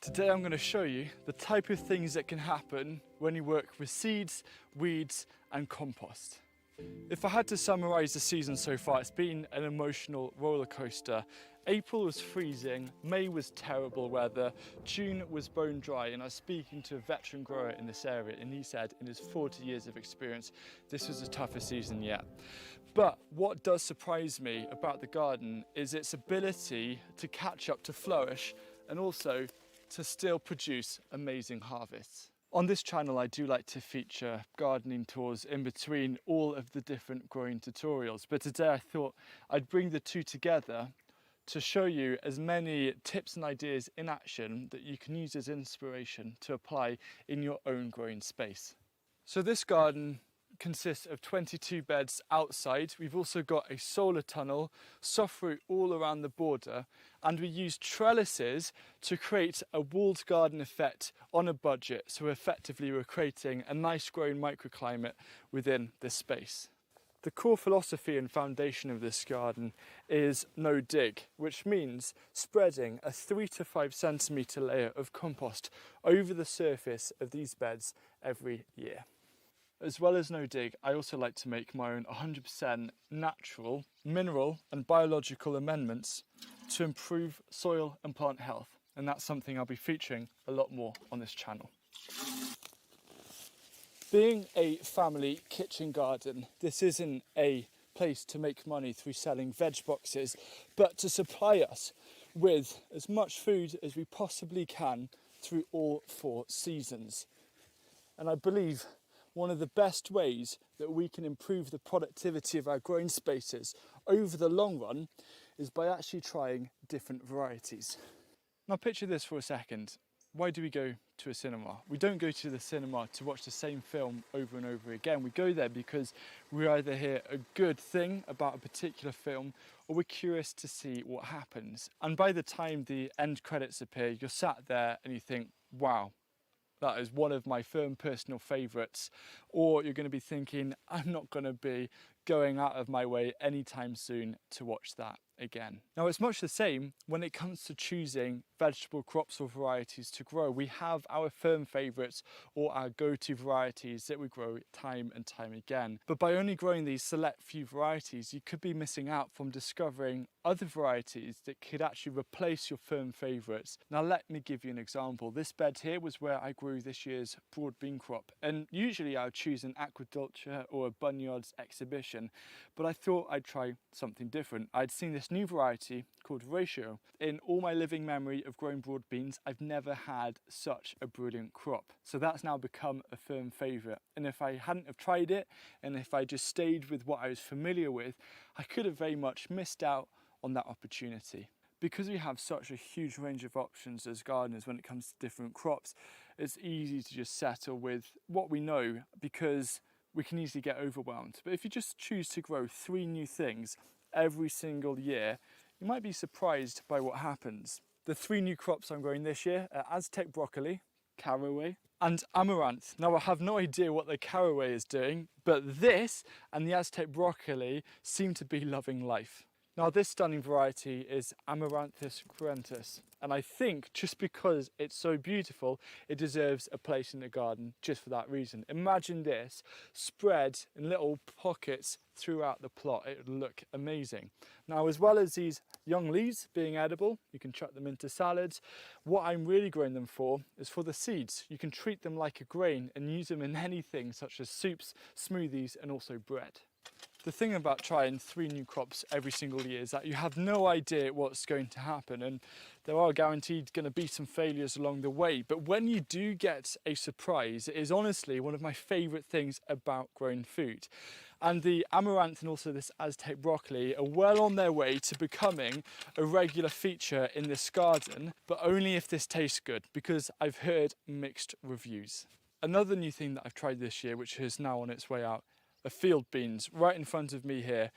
Today I'm going to show you the type of things that can happen when you work with seeds, weeds and compost. If I had to summarise the season so far, it's been an emotional roller coaster. April was freezing, May was terrible weather, June was bone dry, and I was speaking to a veteran grower in this area and he said in his 40 years of experience this was the toughest season yet. But what does surprise me about the garden is its ability to catch up, to flourish, and also to still produce amazing harvests. On this channel I do like to feature gardening tours in between all of the different growing tutorials, but today I thought I'd bring the two together to show you as many tips and ideas in action that you can use as inspiration to apply in your own growing space. So this garden consists of 22 beds outside. We've also got a solar tunnel, soft root all around the border, and we use trellises to create a walled garden effect on a budget. So effectively we're creating a nice growing microclimate within this space. The core philosophy and foundation of this garden is no dig, which means spreading a 3 to 5 centimetre layer of compost over the surface of these beds every year. As well as no dig, I also like to make my own 100% natural, mineral and biological amendments to improve soil and plant health. And that's something I'll be featuring a lot more on this channel. Being a family kitchen garden, this isn't a place to make money through selling veg boxes, but to supply us with as much food as we possibly can through all 4 seasons. And I believe one of the best ways that we can improve the productivity of our growing spaces over the long run is by actually trying different varieties. Now picture this for a second. Why do we go to a cinema? We don't go to the cinema to watch the same film over and over again. We go there because we either hear a good thing about a particular film or we're curious to see what happens. And by the time the end credits appear, you're sat there and you think, wow, that is one of my firm personal favourites. Or you're going to be thinking, I'm not going to be going out of my way anytime soon to watch that again. Now it's much the same when it comes to choosing vegetable crops or varieties to grow. We have our firm favourites or our go-to varieties that we grow time and time again. But by only growing these select few varieties, you could be missing out from discovering other varieties that could actually replace your firm favourites. Now let me give you an example. This bed here was where I grew this year's broad bean crop, and usually I would choose an aquaculture or a Bunyard's exhibition, but I thought I'd try something different. I'd seen this new variety called Ratio. In all my living memory of growing broad beans, I've never had such a brilliant crop. So that's now become a firm favourite. And if I hadn't have tried it, and if I just stayed with what I was familiar with, I could have very much missed out on that opportunity. Because we have such a huge range of options as gardeners when it comes to different crops, it's easy to just settle with what we know because we can easily get overwhelmed. But if you just choose to grow 3 new things every single year, you might be surprised by what happens. The 3 new crops I'm growing this year are Aztec broccoli, caraway and amaranth. Now I have no idea what the caraway is doing, but this and the Aztec broccoli seem to be loving life. Now this stunning variety is Amaranthus cruentus, and I think just because it's so beautiful, it deserves a place in the garden just for that reason. Imagine this spread in little pockets throughout the plot. It would look amazing. Now as well as these young leaves being edible, you can chuck them into salads. What I'm really growing them for is for the seeds. You can treat them like a grain and use them in anything such as soups, smoothies and also bread. The thing about trying 3 new crops every single year is that you have no idea what's going to happen, and there are guaranteed going to be some failures along the way. But when you do get a surprise, it is honestly one of my favourite things about growing food. And the amaranth and also this Aztec broccoli are well on their way to becoming a regular feature in this garden, but only if this tastes good, because I've heard mixed reviews. Another new thing that I've tried this year, which is now on its way out, are field beans right in front of me here,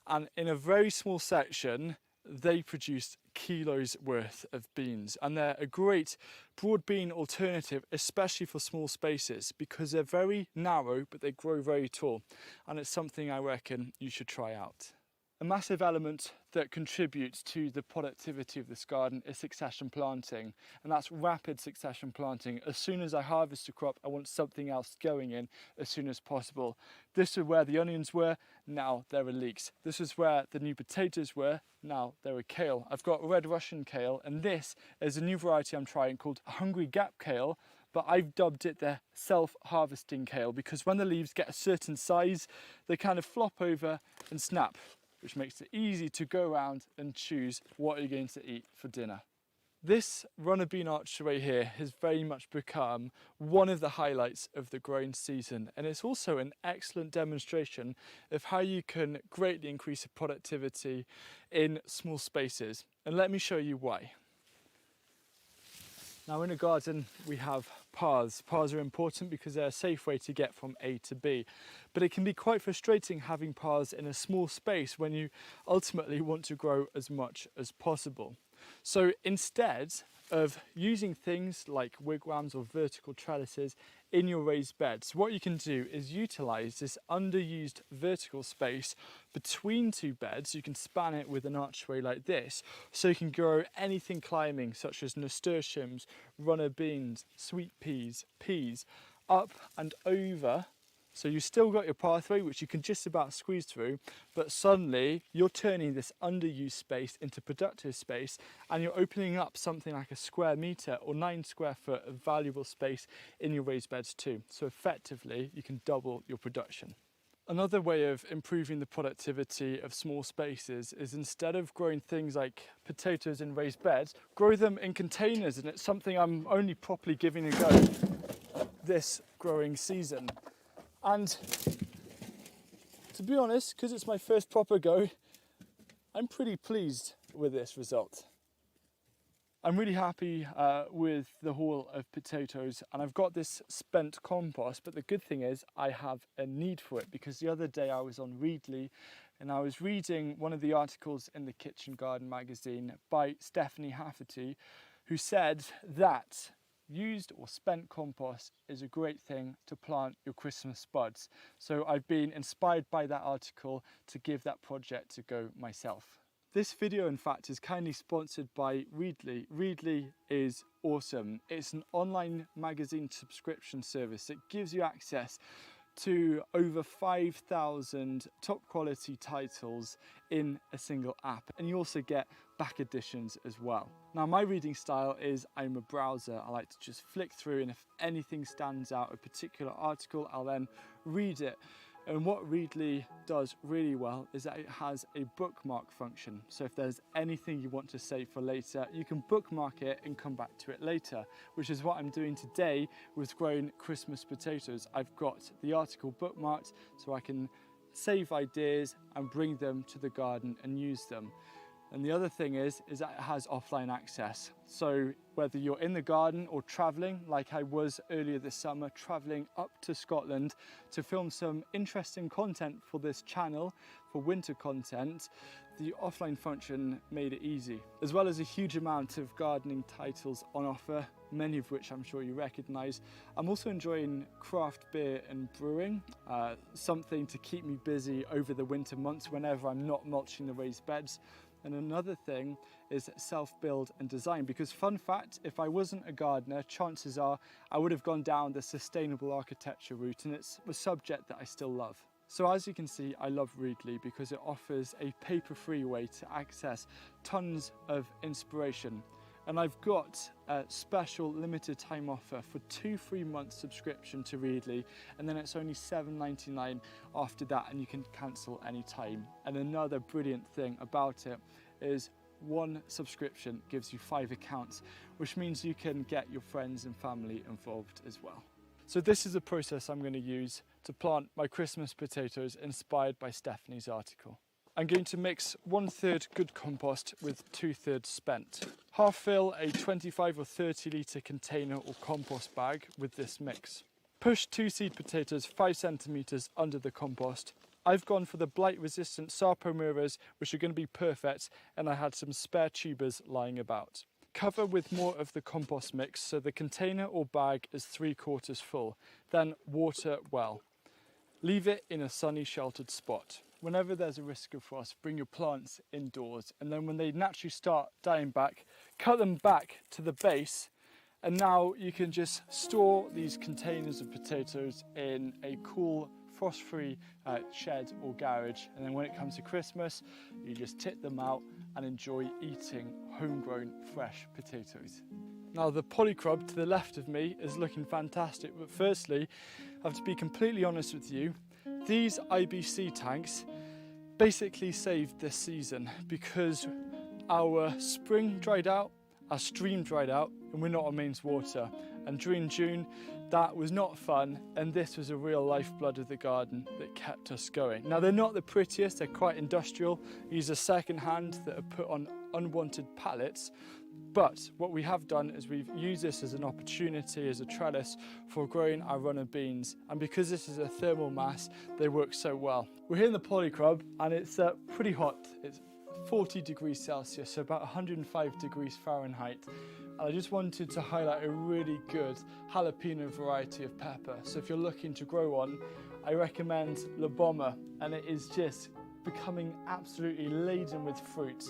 and in a very small section they produce kilos worth of beans, and they're a great broad bean alternative, especially for small spaces, because they're very narrow but they grow very tall, and it's something I reckon you should try out. A massive element that contributes to the productivity of this garden is succession planting, and that's rapid succession planting. As soon as I harvest a crop, I want something else going in as soon as possible. This is where the onions were, now there are leeks. This is where the new potatoes were, now there are kale. I've got red Russian kale, and this is a new variety I'm trying called Hungry Gap Kale, but I've dubbed it the self-harvesting kale because when the leaves get a certain size, they kind of flop over and snap, which makes it easy to go around and choose what you're going to eat for dinner. This runner bean archway here has very much become one of the highlights of the growing season, and it's also an excellent demonstration of how you can greatly increase the productivity in small spaces. And let me show you why. Now in a garden we have paths. Paths are important because they're a safe way to get from A to B. But it can be quite frustrating having paths in a small space when you ultimately want to grow as much as possible. So instead of using things like wigwams or vertical trellises in your raised beds, what you can do is utilize this underused vertical space between two beds. You can span it with an archway like this, so you can grow anything climbing such as nasturtiums, runner beans, sweet peas, peas, up and over. So you've still got your pathway, which you can just about squeeze through, but suddenly you're turning this underused space into productive space, and you're opening up something like a square metre or 9 square foot of valuable space in your raised beds too. So effectively, you can double your production. Another way of improving the productivity of small spaces is instead of growing things like potatoes in raised beds, grow them in containers, and it's something I'm only properly giving a go this growing season. And to be honest, because it's my first proper go, I'm pretty pleased with this result. I'm really happy with the haul of potatoes, and I've got this spent compost, but the good thing is I have a need for it, because the other day I was on Readly and I was reading one of the articles in the Kitchen Garden magazine by Stephanie Hafferty, who said that used or spent compost is a great thing to plant your Christmas buds. So I've been inspired by that article to give that project a go myself. This video, in fact, is kindly sponsored by Readly. Readly is awesome. It's an online magazine subscription service that gives you access to over 5,000 top quality titles in a single app, and you also get back editions as well. Now my reading style is I'm a browser. I like to just flick through, and if anything stands out, a particular article, I'll then read it. And what Readly does really well is that it has a bookmark function. So if there's anything you want to save for later, you can bookmark it and come back to it later, which is what I'm doing today with growing Christmas potatoes. I've got the article bookmarked so I can save ideas and bring them to the garden and use them. And the other thing is that it has offline access. So whether you're in the garden or traveling, like I was earlier this summer, traveling up to Scotland to film some interesting content for this channel, for winter content, the offline function made it easy. As well as a huge amount of gardening titles on offer, many of which I'm sure you recognize. I'm also enjoying craft beer and brewing, something to keep me busy over the winter months whenever I'm not mulching the raised beds. And another thing is self-build and design, because fun fact, if I wasn't a gardener, chances are I would have gone down the sustainable architecture route, and it's a subject that I still love. So as you can see, I love Readly because it offers a paper-free way to access tons of inspiration. And I've got a special limited time offer for 2 free months subscription to Readly, and then it's only $7.99 after that, and you can cancel anytime. And another brilliant thing about it is 1 subscription gives you 5 accounts, which means you can get your friends and family involved as well. So this is the process I'm going to use to plant my Christmas potatoes inspired by Stephanie's article. I'm going to mix 1/3 good compost with 2/3 spent. Half fill a 25 or 30 litre container or compost bag with this mix. Push 2 seed potatoes 5 centimetres under the compost. I've gone for the blight resistant Sarpomiras, which are going to be perfect, and I had some spare tubers lying about. Cover with more of the compost mix so the container or bag is 3/4 full, then water well. Leave it in a sunny sheltered spot. whenever there's a risk of frost, bring your plants indoors, and then when they naturally start dying back, cut them back to the base, and now you can just store these containers of potatoes in a cool, frost-free shed or garage, and then when it comes to Christmas, you just tip them out and enjoy eating homegrown fresh potatoes. Now the polycrop to the left of me is looking fantastic, but firstly, I have to be completely honest with you, these IBC tanks basically saved this season because our spring dried out, our stream dried out, and we're not on mains water. And during June, that was not fun, and this was a real lifeblood of the garden that kept us going. Now they're not the prettiest, they're quite industrial. These are second hand that are put on unwanted pallets. But what we have done is we've used this as an opportunity, as a trellis for growing our runner beans. And because this is a thermal mass, they work so well. We're here in the polycrop and it's pretty hot. It's 40 degrees Celsius, so about 105 degrees Fahrenheit. And I just wanted to highlight a really good jalapeno variety of pepper. So if you're looking to grow one, I recommend La Bomba, and it is just becoming absolutely laden with fruit.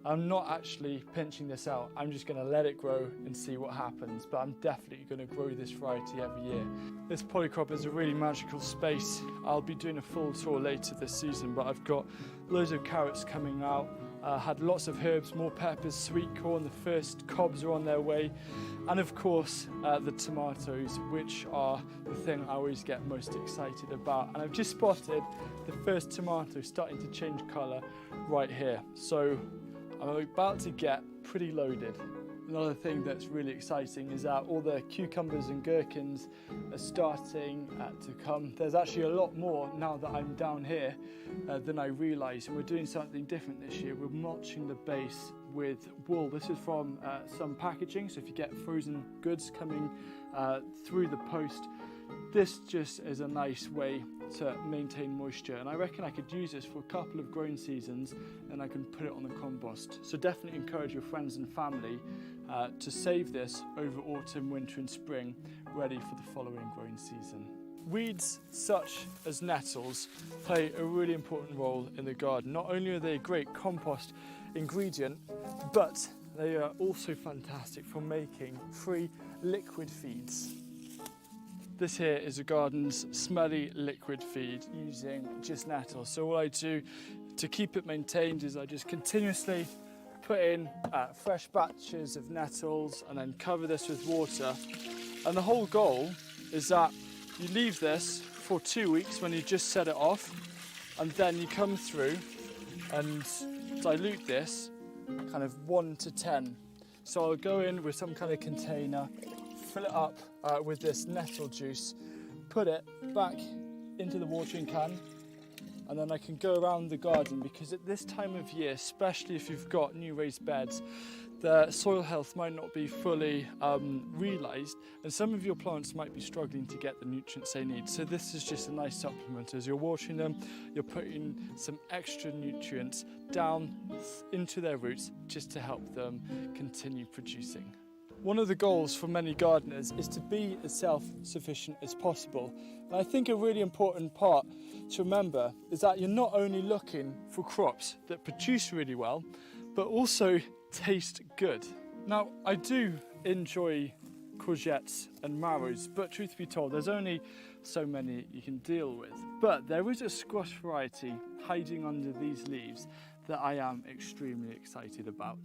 I'm not actually pinching this out, I'm just going to let it grow and see what happens, but I'm definitely going to grow this variety every year. This polycrop is a really magical space. I'll be doing a full tour later this season, but I've got loads of carrots coming out, had lots of herbs, more peppers, sweet corn, the first cobs are on their way, and of course the tomatoes, which are the thing I always get most excited about. And I've just spotted the first tomato starting to change colour right here. So I'm about to get pretty loaded. Another thing that's really exciting is that all the cucumbers and gherkins are starting to come. There's actually a lot more now that I'm down here than I realised, and we're doing something different this year. We're mulching the base with wool. This is from some packaging, so if you get frozen goods coming through the post, this just is a nice way to maintain moisture, and I reckon I could use this for a couple of growing seasons and I can put it on the compost. So definitely encourage your friends and family to save this over autumn, winter and spring, ready for the following growing season. Weeds such as nettles play a really important role in the garden. Not only are they a great compost ingredient, but they are also fantastic for making free liquid feeds. This here is a garden's smelly liquid feed using just nettles. So what I do to keep it maintained is I just continuously put in fresh batches of nettles and then cover this with water. And the whole goal is that you leave this for 2 weeks when you just set it off, and then you come through and dilute this kind of 1 to 10. So I'll go in with some kind of container, fill it up with this nettle juice, put it back into the watering can, and then I can go around the garden, because at this time of year, especially if you've got new raised beds, the soil health might not be fully realised, and some of your plants might be struggling to get the nutrients they need. So this is just a nice supplement. As you're watering them, you're putting some extra nutrients down into their roots just to help them continue producing. One of the goals for many gardeners is to be as self-sufficient as possible. And I think a really important part to remember is that you're not only looking for crops that produce really well, but also taste good. Now, I do enjoy courgettes and marrows, but truth be told, there's only so many you can deal with. But there is a squash variety hiding under these leaves that I am extremely excited about.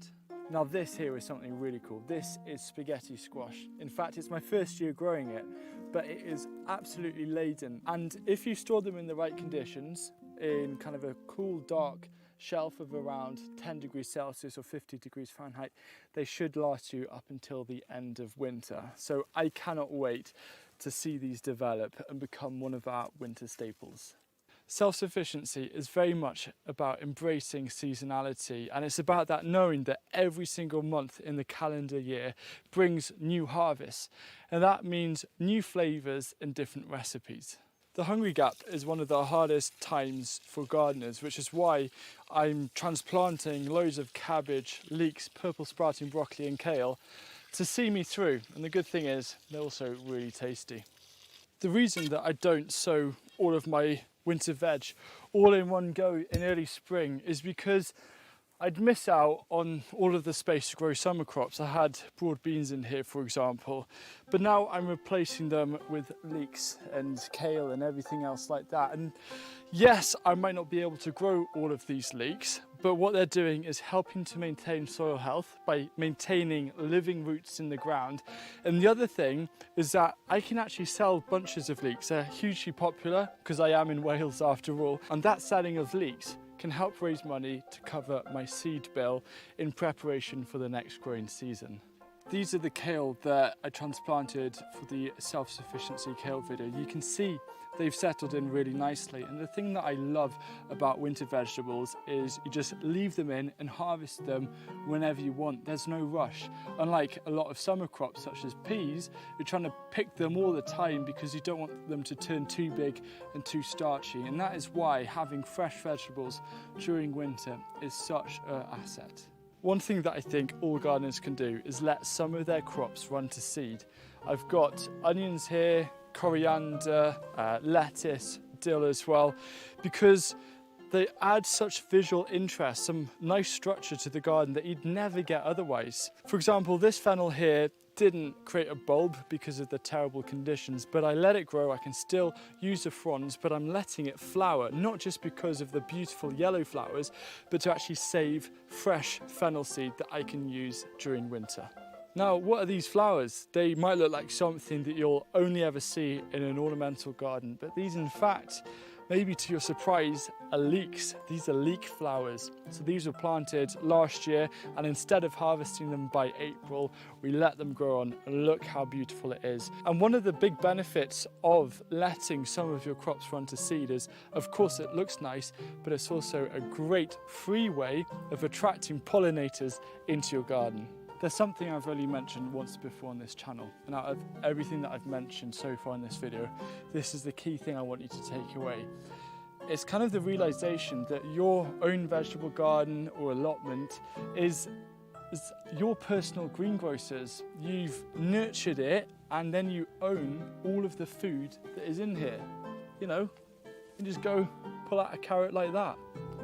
Now this here is something really cool. This is spaghetti squash. In fact, it's my first year growing it, but it is absolutely laden. And if you store them in the right conditions, in kind of a cool, dark shelf of around 10 degrees Celsius or 50 degrees Fahrenheit, they should last you up until the end of winter. So I cannot wait to see these develop and become one of our winter staples. Self-sufficiency is very much about embracing seasonality, and it's about that knowing that every single month in the calendar year brings new harvests, and that means new flavours and different recipes. The hungry gap is one of the hardest times for gardeners, which is why I'm transplanting loads of cabbage, leeks, purple sprouting broccoli and kale to see me through, and the good thing is they're also really tasty. The reason that I don't sow all of my winter veg all in one go in early spring is because I'd miss out on all of the space to grow summer crops. I had broad beans in here, for example, but now I'm replacing them with leeks and kale and everything else like that. And yes, I might not be able to grow all of these leeks, but what they're doing is helping to maintain soil health by maintaining living roots in the ground. And the other thing is that I can actually sell bunches of leeks. They're hugely popular because I am in Wales after all, and that selling of leeks can help raise money to cover my seed bill in preparation for the next growing season. These are the kale that I transplanted for the self-sufficiency kale video. You can see they've settled in really nicely, and the thing that I love about winter vegetables is you just leave them in and harvest them whenever you want. There's no rush. Unlike a lot of summer crops such as peas, you're trying to pick them all the time because you don't want them to turn too big and too starchy, and that is why having fresh vegetables during winter is such an asset. One thing that I think all gardeners can do is let some of their crops run to seed. I've got onions here, coriander, lettuce, dill as well, because they add such visual interest, some nice structure to the garden that you'd never get otherwise. For example, this fennel here didn't create a bulb because of the terrible conditions, but I let it grow. I can still use the fronds, but I'm letting it flower, not just because of the beautiful yellow flowers, but to actually save fresh fennel seed that I can use during winter. Now, what are these flowers? They might look like something that you'll only ever see in an ornamental garden, but these in fact, maybe to your surprise, are leeks. These are leek flowers. So these were planted last year, and instead of harvesting them by April, we let them grow on, and look how beautiful it is. And one of the big benefits of letting some of your crops run to seed is, of course, it looks nice, but it's also a great free way of attracting pollinators into your garden. There's something I've only mentioned once before on this channel, and out of everything that I've mentioned so far in this video, this is the key thing I want you to take away. It's kind of the realization that your own vegetable garden or allotment is your personal greengrocers. You've nurtured it, and then you own all of the food that is in here. You know, you just go pull out a carrot like that.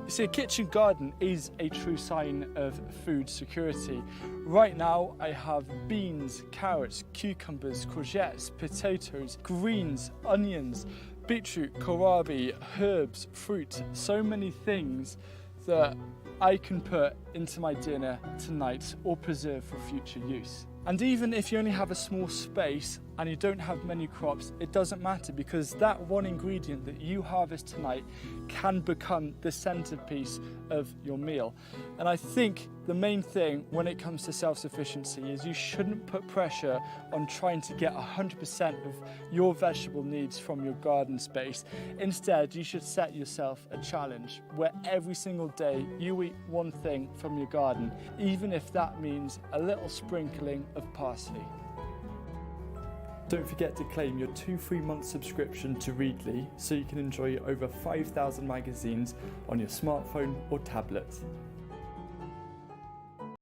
You see, a kitchen garden is a true sign of food security. Right now, I have beans, carrots, cucumbers, courgettes, potatoes, greens, onions, beetroot, kohlrabi, herbs, fruit, so many things that I can put into my dinner tonight or preserve for future use. And even if you only have a small space and you don't have many crops, it doesn't matter, because that one ingredient that you harvest tonight can become the centerpiece of your meal. And I think the main thing when it comes to self-sufficiency is you shouldn't put pressure on trying to get 100% of your vegetable needs from your garden space. Instead, you should set yourself a challenge where every single day you eat one thing from your garden, even if that means a little sprinkling of parsley. Don't forget to claim your 2 free-month subscription to Readly so you can enjoy over 5,000 magazines on your smartphone or tablet.